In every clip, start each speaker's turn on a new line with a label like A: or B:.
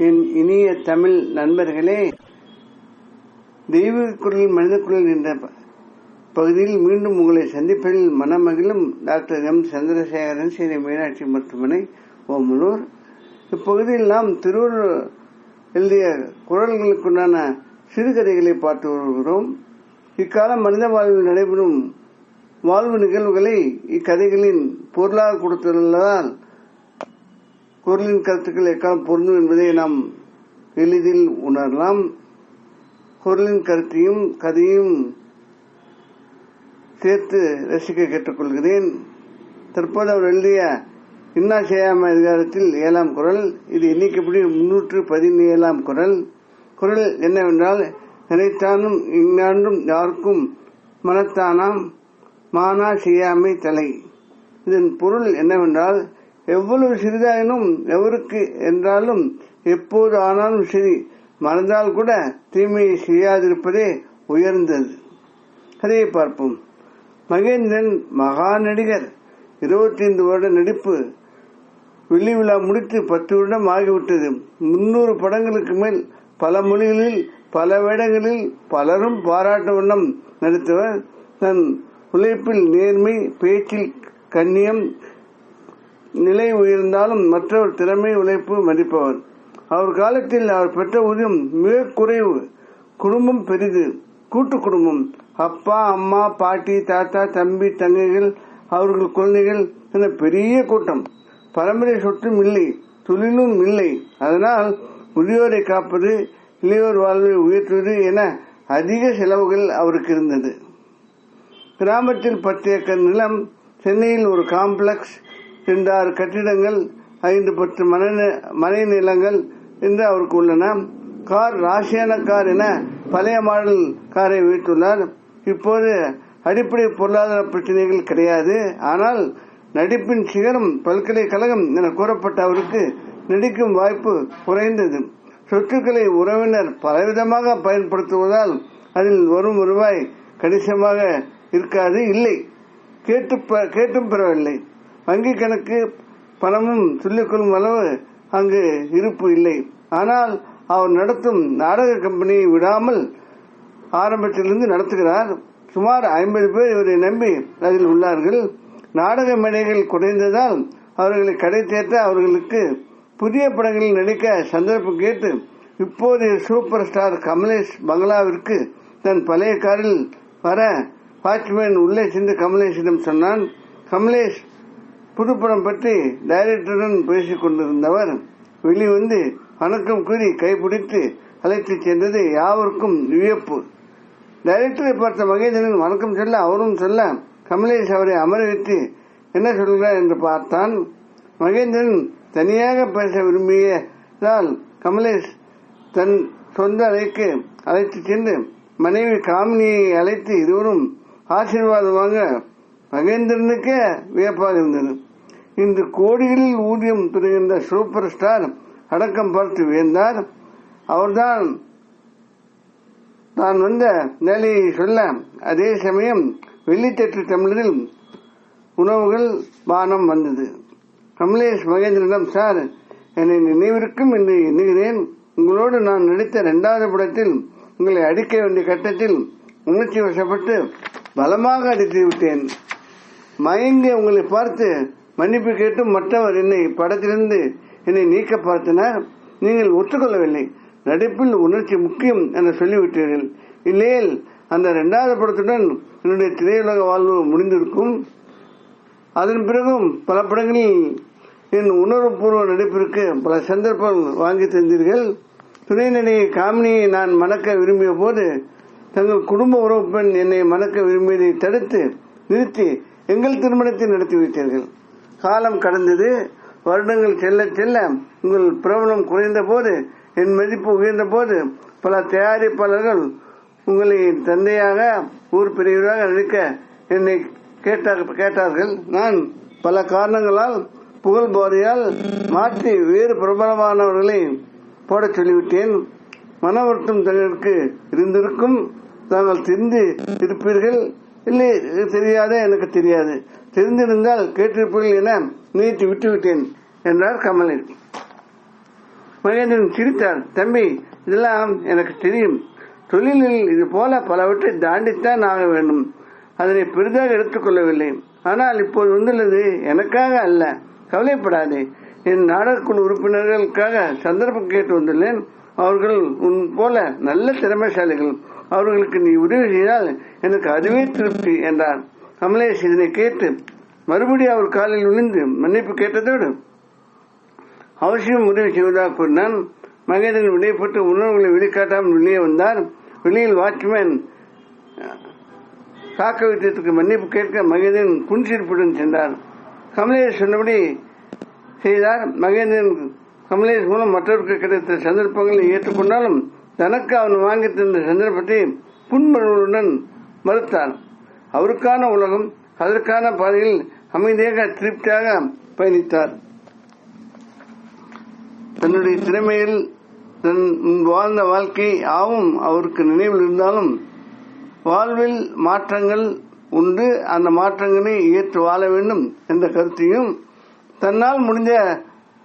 A: என் இனிய தமிழ் நண்பர்களே, தெய்வ குரல் மனித குரல் என்ற பகுதியில் மீண்டும் உங்களை சந்திப்பதில் மனமகிழும் டாக்டர் எம் சந்திரசேகரன், ஸ்ரீ மீனாட்சி மருத்துவமனை, ஓமலூர். இப்பகுதியில் நாம் திருவள்ளுவர் எழுதிய குரல்களுக்குண்டான சிறுகதைகளை பார்த்து வருகிறோம். இக்காலம் மனித வாழ்வில் நடைபெறும் வாழ்வு நிகழ்வுகளை இக்கதைகளின் பொருளாக கொடுத்துள்ளதால் குரலின் கருத்துக்கள் எக்காலம் பொருந்தும் என்பதை நாம் எளிதில் உணரலாம். குரலின் கருத்தையும் கதையும் சேர்த்து ரசிக்க கேட்டுக்கொள்கிறேன். தற்போது அவர் எழுதிய இன்னா செய்யாம அதிகாரத்தில் 7ஆம் குரல். இது எண்ணிக்கைப்படி 317ஆம் குரல். குரல் என்னவென்றால், நினைத்தானும் இன்னாண்டும் யாருக்கும் மனத்தானாம் மானா செய்யாமை தலை. இதன் பொருள் என்னவென்றால், எவ்வளவு சிறிதாயினும் எவருக்கு என்றாலும் எப்போது ஆனாலும் சரி மறந்தால் கூட தீமையை செய்யாதிருப்பதே உயர்ந்தது. கதையை பார்ப்போம். மகேந்திரன் மகா நடிகர். 25 வருட நடிப்பு. வெள்ளி விழா முடித்து 10 வருடம் ஆகிவிட்டது. 300 படங்களுக்கு மேல் பல மொழிகளில் பல வேடங்களில் பலரும் பாராட்ட வண்ணம் நடித்தவர். தன் உழைப்பில் நேர்மை, பேச்சில் கண்ணியம், நிலை உயர்ந்தாலும் மற்றவர் திறமை, உழைப்பு மதிப்பவர். அவர் காலத்தில் அவர் பெற்ற ஊதியம் மிக குறைவு. குடும்பம் பெரிது. கூட்டு குடும்பம். அப்பா, அம்மா, பாட்டி, தாத்தா, தம்பி, தங்கைகள், அவர்கள் குழந்தைகள் என பெரிய கூட்டம். பரம்பரை சொத்தும் இல்லை, தொழிலும் இல்லை. அதனால் முதியோரை காப்பது, இளையோர் வாழ்வை உயர்த்துவது என அதிக செலவுகள் அவருக்கு இருந்தது. கிராமத்தில் 10 ஏக்கர் நிலம், சென்னையில் ஒரு காம்ப்ளெக்ஸ், 2-6 கட்டிடங்கள், 5-10 மனை நிலங்கள் என்று அவருக்கு உள்ளன. கார் ராசியான கார் என பழைய மாடல் காரை வைத்துள்ளார். இப்போது அடிப்படை பொருளாதார பிரச்சனைகள் கிடையாது. ஆனால் நடிப்பின் சிகரம் பல்கலைக்கழகம் என கூறப்பட்ட அவருக்கு நடிக்கும் வாய்ப்பு குறைந்தது. சொத்துக்களை உறவினர் பலவிதமாக பயன்படுத்துவதால் அதில் வரும் ரூபாய் கணிசமாக இருக்காது. இல்லை, கேட்டும் பெறவில்லை. வங்கி கணக்கு பணமும் சொல்லிக்கொள்ளும் அளவு அங்கு இருப்பு இல்லை. ஆனால் அவர் நடத்தும் நாடக கம்பெனியை விடாமல் ஆரம்பத்திலிருந்து நடத்துகிறார். சுமார் 50 பேர் இவரை நம்பி அதில் உள்ளார்கள். நாடக மேடைகள் குறைந்ததால் அவர்களை கடை தேற்ற அவர்களுக்கு புதிய படங்களில் நடிக்க சந்தர்ப்பம் கேட்டு இப்போதைய சூப்பர் ஸ்டார் கமலேஷ் பங்களாவிற்கு தன் பழைய காரில் வர வாட்ச்மேன் உள்ளே சென்று கமலேஷிடம் சொன்னான். கமலேஷ் புதுப்படம் பற்றி டைரக்டருடன் பேசிக் கொண்டிருந்தவர் வெளிவந்து வணக்கம் கூறி கைப்பிடித்து அழைத்து சென்றது யாவருக்கும் வியப்பு. டைரக்டரை பார்த்த மகேந்திரன் வணக்கம் சொல்ல அவரும் சொல்ல கமலேஷ் அவரை அமர வைத்து என்ன சொல்கிறார் என்று பார்த்தான். மகேந்திரன் தனியாக பேச விரும்பியதால் கமலேஷ் தன் சொந்த அறைக்கு அழைத்து சென்று மனைவி காமினியை அழைத்து இருவரும் ஆசீர்வாதம் வாங்க மகேந்திரனுக்கே வியப்பாக இருந்தது. இன்று கோடிகளில் ஊதியம் பெறுகின்ற சூப்பர் ஸ்டார் அடக்கம் பார்த்து வியந்தார். அவர்தான் தான் வந்த வேலையை சொல்ல அதே சமயம் வெள்ளித்தட்டு டம்ளரில் உணவுகள் பானம் வந்தது. கமலேஷ் மகேந்திரனிடம், சார், என்னை நினைவிருக்கும் என்று எண்ணுகிறேன். உங்களோடு நான் நடித்த 2வது படத்தில் உங்களை அடிக்க வேண்டிய கட்டத்தில் உணர்ச்சி வசப்பட்டு பலமாக அடித்து விட்டேன். மயங்கி உங்களை பார்த்து மன்னிப்பு கேட்டும் மற்றவர் படத்திலிருந்து என்னை நீக்க பார்த்தனர். நீங்கள் ஒத்துக்கொள்ளவில்லை. நடிப்பில் உணர்ச்சி முக்கியம் என சொல்லிவிட்டீர்கள். இல்லையேல் அந்த 2வது படத்துடன் என்னுடைய திரையுலக வாழ்வு முடிந்திருக்கும். அதன் பிறகும் பல படங்களில் என் உணர்வுபூர்வ நடிப்பிற்கு பல சந்தர்ப்பங்கள் வாங்கி தந்தீர்கள். துணை நடிகை காமினியை நான் மணக்க விரும்பிய போது தங்கள் குடும்ப உறவு பெண் என்னை மணக்க விரும்பியதை தடுத்து நிறுத்தி எங்கள் திருமணத்தை நடத்தி வைத்தீர்கள். காலம் கடந்தது. வருடங்கள் செல்ல செல்ல உங்கள் பிரபலம் குறைந்த போது, என் மதிப்பு உயர்ந்த போது பல தயாரிப்பாளர்கள் உங்களை தந்தையாக ஊர் பெரியவராக நடிக்க என்னை கேட்டார்கள். நான் பல காரணங்களால் புகழ் போதையால் மாற்றி வேறு பிரபலமானவர்களை போட சொல்லிவிட்டேன். மன வருத்தம் தங்களுக்கு இருந்திருக்கும். தாங்கள் தெரிந்து இருப்பீர்கள். இல்லை, தெரியாத எனக்கு தெரியாது. தெரிந்திருந்தால் கேட்டிருப்பீர்கள் என நினைத்து விட்டுவிட்டேன் என்றார் கமலேஷ். மகேந்திரன் சிரித்தார். தம்பி, இதெல்லாம் எனக்கு தெரியும். தொழிலில் இது போல பலவற்றை தாண்டித்தான் ஆக வேண்டும். அதனை பெரிதாக எடுத்துக்கொள்ளவில்லை. ஆனால் இப்போது வந்துள்ளது எனக்காக அல்ல. கவலைப்படாதே. என் நாடகக்குழு உறுப்பினர்களுக்காக சந்தர்ப்பம் கேட்டு வந்துள்ளேன். அவர்கள் உன் போல நல்ல திறமைசாலிகள். அவர்களுக்கு நீ உதவி செய்தால் எனக்கு அதுவே திருப்தி என்றார். கமலேஷ் இதனை கேட்டு மறுபடியும் அவர் காலில் விழுந்து மன்னிப்பு கேட்டதோடு அவசியம் உதவி செய்வதாக கூறினான். மகேந்திரன் விடைபெற்று உணர்வுகளை வெளிக்காட்டாமல் வெளியே வந்தார். வெளியில் வாட்ச்மேன் காக்க வைத்ததற்கு மன்னிப்பு கேட்க மகேந்திரன் புன்சிரிப்புடன் சென்றார். கமலேஷ் சொன்னபடி செய்தார். மகேந்திரன் கமலேஷ் மூலம் மற்றவருக்கு கிடைத்த சந்தர்ப்பங்களை ஏற்றுக்கொண்டாலும் தனக்கு அவன் வாங்கி தந்த சந்தர்ப்பத்தை புன்மொழியுடன் மறுத்தார். அவருக்கான உலகம், அதற்கான பாதையில் அமைதியாக திருப்தியாக பயணித்தார். தன்னுடைய திறமையில் தன் வாழ்ந்த வாழ்க்கை ஆவும் அவருக்கு நினைவில் இருந்தாலும் வாழ்வில் மாற்றங்கள் உண்டு. அந்த மாற்றங்களை ஏற்று வாழ வேண்டும் என்ற கருத்தையும் தன்னால் முடிந்த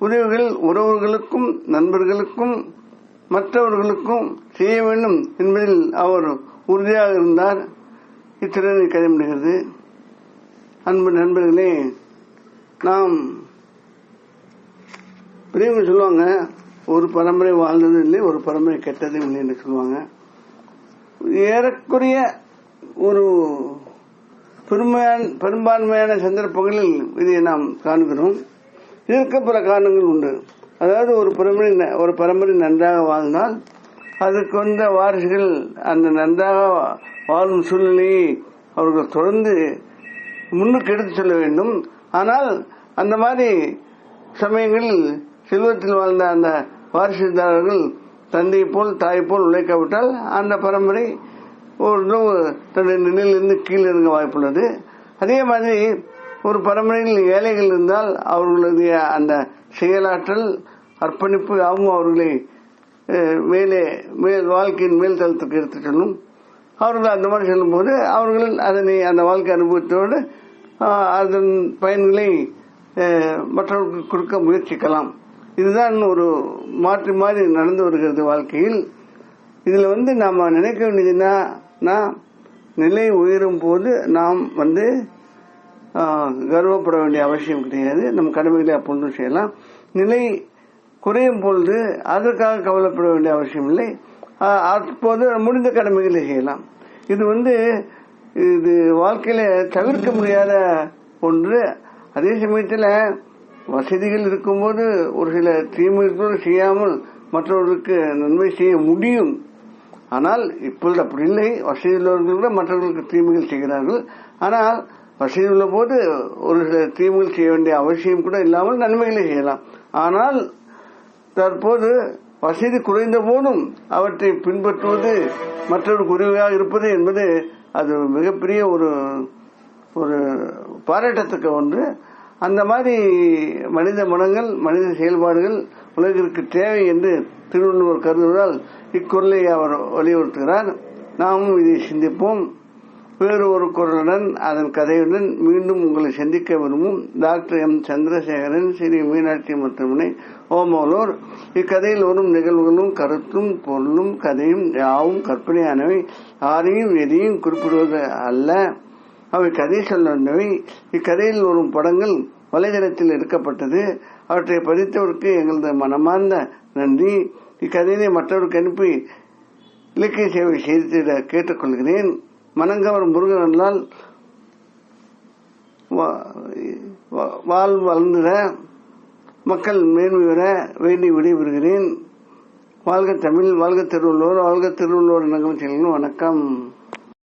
A: உதவிகள் உறவுகளுக்கும் நண்பர்களுக்கும் மற்றவர்களுக்கும் செய்ய வேண்டும் என்பதில் அவர் உறுதியாக இருந்தார். இத்திறனை கதை முடிகிறது. அன்பு நண்பர்களே, நாம் பெரியவங்க சொல்லுவாங்க, ஒரு பரம்பரை வாழ்ந்தது இல்லை, ஒரு பரம்பரை கெட்டதும் இல்லை என்று சொல்லுவாங்க. ஏறக்குறைய ஒரு பெரும்பான்மையான சந்தர்ப்பங்களில் இதை நாம் காண்கிறோம். இதற்கு பல காரணங்கள் உண்டு. அதாவது ஒரு பரம்பரை நன்றாக வாழ்ந்தால் அதற்கு வந்த வாரிசுகள் அந்த நன்றாக வாழும் சூழ்நிலையை அவர்கள் தொடர்ந்து முன்னுக்கு எடுத்து செல்ல வேண்டும். ஆனால் அந்த மாதிரி சமயங்களில் செல்வத்தில் வாழ்ந்த அந்த வாரிசுதாரர்கள் தந்தை போல் தாய் போல் உழைக்காவிட்டால் அந்த பரம்பரை தன்னுடைய நிலையிலிருந்து கீழே இறங்க வாய்ப்புள்ளது. அதே மாதிரி ஒரு பரம்பரையில் ஏழைகள் இருந்தால் அவர்களுடைய அந்த செயலாற்றல் அர்ப்பணிப்பு ஆகும் அவர்களை வாழ்க்கையின் மேல் தளத்துக்கு எடுத்து செல்லும். அவர்கள் அந்த மாதிரி செல்லும் போது அவர்கள் அந்த வாழ்க்கை அனுபவத்தோடு அதன் பயன்களை மற்றவர்களுக்கு கொடுக்க முயற்சிக்கலாம். இதுதான் ஒரு மாற்றி மாறி நடந்து வருகிறது வாழ்க்கையில். இதுல நாம நினைக்க வேண்டியதுன்னா, நிலை உயரும் போது நாம் கர்வப்பட வேண்டிய அவசியம் கிடையாது. நம் கடமைகளை அப்பொழுது செய்யலாம். நிலை குறையும் பொழுது அதற்காக கவலைப்பட வேண்டிய அவசியம் இல்லை. அப்போது முடிந்த கடமைகளை செய்யலாம். இது வாழ்க்கையில தவிர்க்க முடியாத ஒன்று. அதே சமயத்தில் வசதிகள் இருக்கும்போது ஒரு சில தீமைகளோடு செய்யாமல் மற்றவர்களுக்கு நன்மை செய்ய முடியும். ஆனால் இப்பொழுது அப்படி இல்லை. வசதி உள்ளவர்கள் கூட மற்றவர்களுக்கு தீமைகள் செய்கிறார்கள். ஆனால் வசதி உள்ள போது ஒரு சில தீமைகள் செய்ய வேண்டிய அவசியம் கூட இல்லாமல் நன்மைகளை செய்யலாம். ஆனால் தற்போது வசதி குறைந்த போதும் அவற்றை பின்பற்றுவது மற்றவருக்கு உதவியாக இருப்பது என்பது அது மிகப்பெரிய ஒரு பாராட்டத்தக்க ஒன்று. அந்த மாதிரி மனித மனங்கள், மனித செயல்பாடுகள் உலகிற்கு தேவை என்று திருவள்ளுவர் கருதுவதால் இக்குறளை அவர் வலியுறுத்துகிறார். நாமும் இதை சிந்திப்போம். வேறு ஒரு குரலுடன் அதன் கதையுடன் மீண்டும் உங்களை சந்திக்க விரும்பும் டாக்டர் எம் சந்திரசேகரன், ஸ்ரீ மீனாட்சி மருத்துவமனை, ஓமலூர். இக்கதையில் வரும் நிகழ்வுகளும் கருத்தும் பொருளும் கதையும் யாவும் கற்பனையானவை. யாரையும் எதையும் குறிப்பிடுவது அல்ல. அவை கதை சொல்லவை. இக்கதையில் வரும் படங்கள் வலைதளத்தில் எடுக்கப்பட்டது. அவற்றை பதித்தவருக்கு எங்களது மனமார்ந்த நன்றி. இக்கதையை மற்றவருக்கு அனுப்பி இலக்கிய சேவை செய்திட கேட்டுக்கொள்கிறேன். மனங்கவர் முருகனால் வளர்ந்துட மக்கள் மேன்மை பெற வேண்டி விடைபெறுகிறேன். வாழ்க தமிழ், வாழ்க திருவள்ளுவர், வாழ்க திருவள்ளுவர் நகரம். வணக்கம்.